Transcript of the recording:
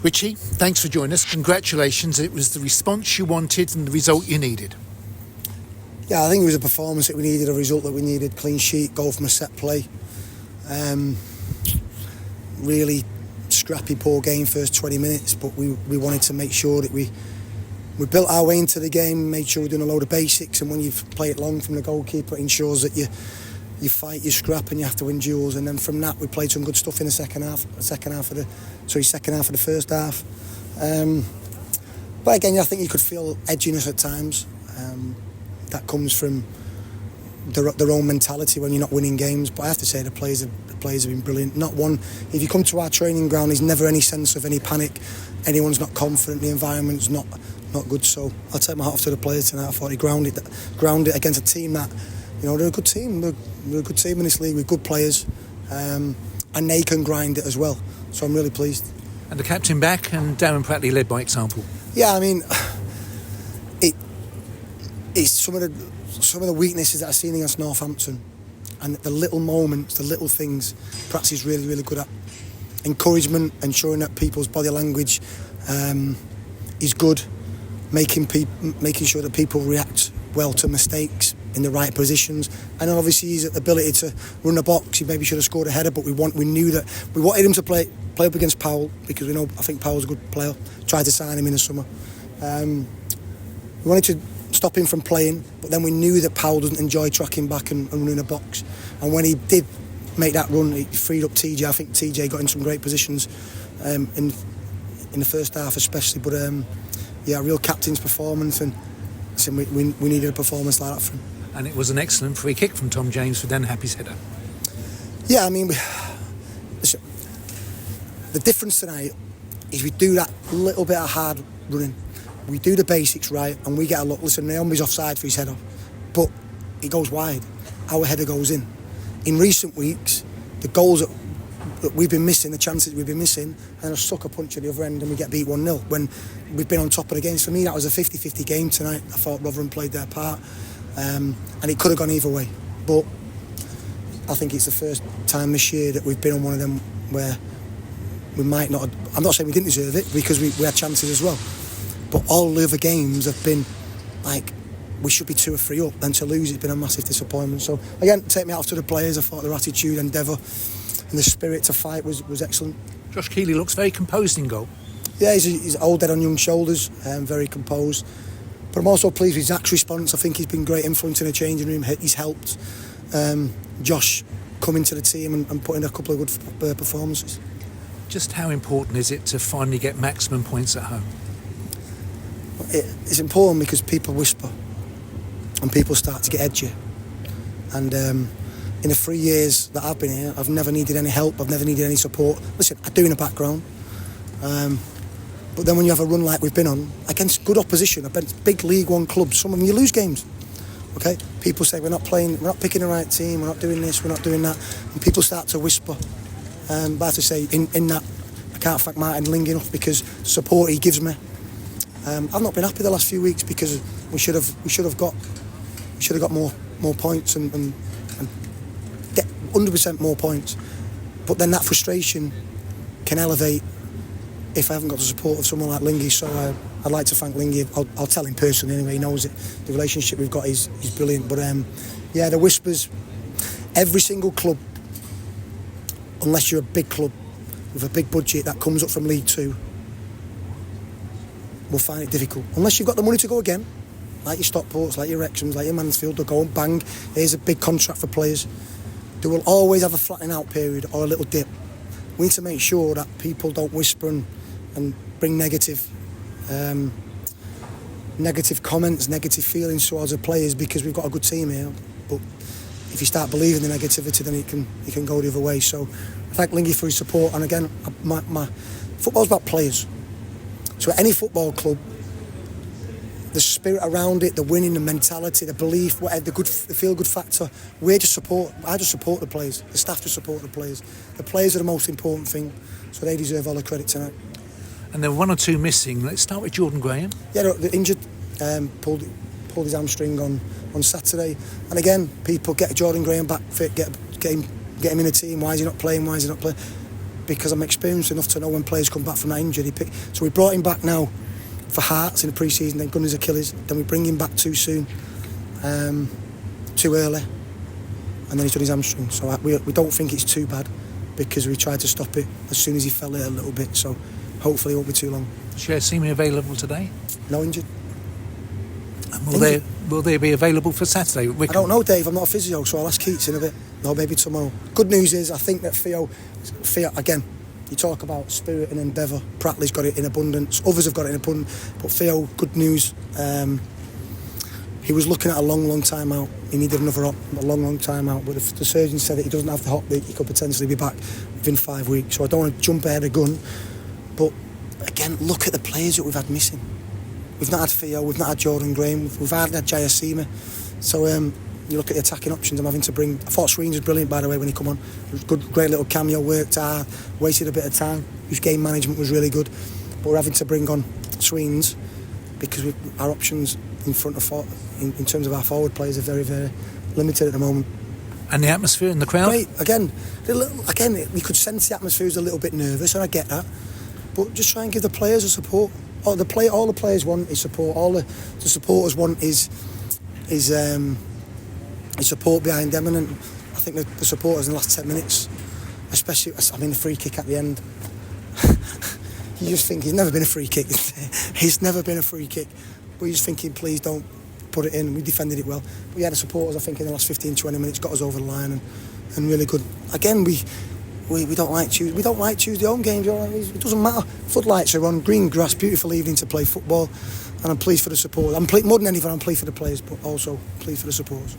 Richie, thanks for joining us. Congratulations. It was the response you wanted and the result you needed. Yeah, I think it was a performance that we needed, a result that we needed. Clean sheet, goal from a set play. Really scrappy, poor game first 20 minutes, but we wanted to make sure that we built our way into the game, made sure we're doing a load of basics, and when you play it long from the goalkeeper, it ensures that you fight, you scrap, and you have to win duels. And then from that, we played some good stuff in the second half of the first half. But again, I think you could feel edginess at times. That comes from their own mentality when you're not winning games. But I have to say the players have been brilliant. Not one. If you come to our training ground, there's never any sense of any panic. Anyone's not confident. The environment's not good. So I'll take my hat off to the players tonight. I thought they grounded it against a team that, they're a good team. They're a good team in this league with good players, and they can grind it as well. So I'm really pleased. And the captain back, and Darren Pratley led by example. Yeah, I mean, it's some of the weaknesses that I've seen against Northampton, and the little moments, the little things, Prats is really, really good at. Encouragement, ensuring that people's body language is good, making sure that people react well to mistakes in the right positions, and then obviously his ability to run the box. He maybe should have scored a header, but we knew that we wanted him to play up against Powell, because I think Powell's a good player. Tried to sign him in the summer. We wanted to stop him from playing, but then we knew that Powell doesn't enjoy tracking back and running a box. And when he did make that run, he freed up TJ. I think TJ got in some great positions in the first half especially. But a real captain's performance, and we needed a performance like that from him. And it was an excellent free kick from Tom James for Dan Happy's header. Yeah, I mean, listen, the difference tonight is we do that little bit of hard running. We do the basics right, and we get a look. Listen, Naomi's offside for his header, but it goes wide. Our header goes in. In recent weeks, the goals that we've been missing, the chances we've been missing, and a sucker punch at the other end, and we get beat 1-0 when we've been on top of the game. For me, that was a 50-50 game tonight. I thought Rotherham played their part, and it could have gone either way. But I think it's the first time this year that we've been on one of them where we might not. I'm not saying we didn't deserve it, because we had chances as well. But all the other games have been like, we should be 2 or 3 up. Then to lose, it's been a massive disappointment. So again, take me out to the players. I thought their attitude, endeavour, and the spirit to fight was excellent. Josh Keeley looks very composed in goal. Yeah, he's old head on young shoulders, very composed. But I'm also pleased with Zach's response. I think he's been great influence in the changing room. He's helped Josh come into the team and put in a couple of good performances. Just how important is it to finally get maximum points at home? It's important because people whisper and people start to get edgy. And in the 3 years that I've been here, I've never needed any help, I've never needed any support. Listen, I do in the background. But then when you have a run like we've been on, against good opposition, big League One clubs, some of them you lose games. Okay? People say we're not picking the right team, we're not doing this, we're not doing that. And people start to whisper. But I have to say, in that, I can't thank Martin Ling enough, because support he gives me. I've not been happy the last few weeks, because we should have got more points and get 100% more points. But then that frustration can elevate if I haven't got the support of someone like Lingy. So I'd like to thank Lingy. I'll tell him personally anyway. He knows it. The relationship we've got is brilliant. But the whispers. Every single club, unless you're a big club with a big budget that comes up from League Two, will find it difficult. Unless you've got the money to go again, like your Stockports, like your Wrexhams, like your Mansfield, they'll go and bang, here's a big contract for players. They will always have a flattening out period or a little dip. We need to make sure that people don't whisper and bring negative comments, negative feelings towards the players, because we've got a good team here. But if you start believing the negativity, then it can go the other way. So I thank Lingy for his support. And again, my football's about players. So at any football club, the spirit around it, the winning, the mentality, the belief, whatever, the feel-good factor, I just support the players. The staff just support the players. The players are the most important thing, so they deserve all the credit tonight. And there were 1 or 2 missing. Let's start with Jordan Graham. Yeah, they're injured. Pulled his hamstring on Saturday. And again, people get Jordan Graham back fit, get him in the team. Why is he not playing? because I'm experienced enough to know when players come back from that injury. So we brought him back now for hearts in the pre-season, then Gunners Achilles, then we bring him back too soon, too early, and then he's done his hamstring. So we don't think it's too bad, because we tried to stop it as soon as he fell ill a little bit. So hopefully it won't be too long. Share Simi available today? No, injured. And will they be available for Saturday? I don't know, Dave. I'm not a physio, so I'll ask Keats in a bit. No, maybe tomorrow. Good news is, I think that Theo, again, you talk about spirit and endeavour. Pratley's got it in abundance. Others have got it in abundance. But Theo, good news. He was looking at a long time out. He needed another op, a long time out. But if the surgeon said that he doesn't have the hop, he could potentially be back within 5 weeks. So I don't want to jump ahead of gun. But again, look at the players that we've had missing. We've not had Theo, we've not had Jordan Graham, we've hardly had Jaya Sima. So you look at the attacking options I'm having to bring. I thought Sweens was brilliant, by the way, when he come on. It was good, great little cameo, worked hard, wasted a bit of time. His game management was really good. But we're having to bring on Sweens because our options in front of in terms of our forward players are very limited at the moment. And the atmosphere in the crowd? Great. Again, we could sense the atmosphere is a little bit nervous, and I get that. But just try and give the players the support. All the players want is support. All the supporters want is support behind them. And I think the supporters in the last 10 minutes, especially, the free kick at the end, you just think, he's never been a free kick. He's never been a free kick. But you're just thinking, please don't put it in. We defended it well. But yeah, the supporters, I think, in the last 15-20 minutes got us over the line and really good. Again, we don't like Tuesday home games. It doesn't matter. Floodlights are on, green grass, beautiful evening to play football, and I'm pleased for the support. More than anything, I'm pleased for the players, but also pleased for the supporters.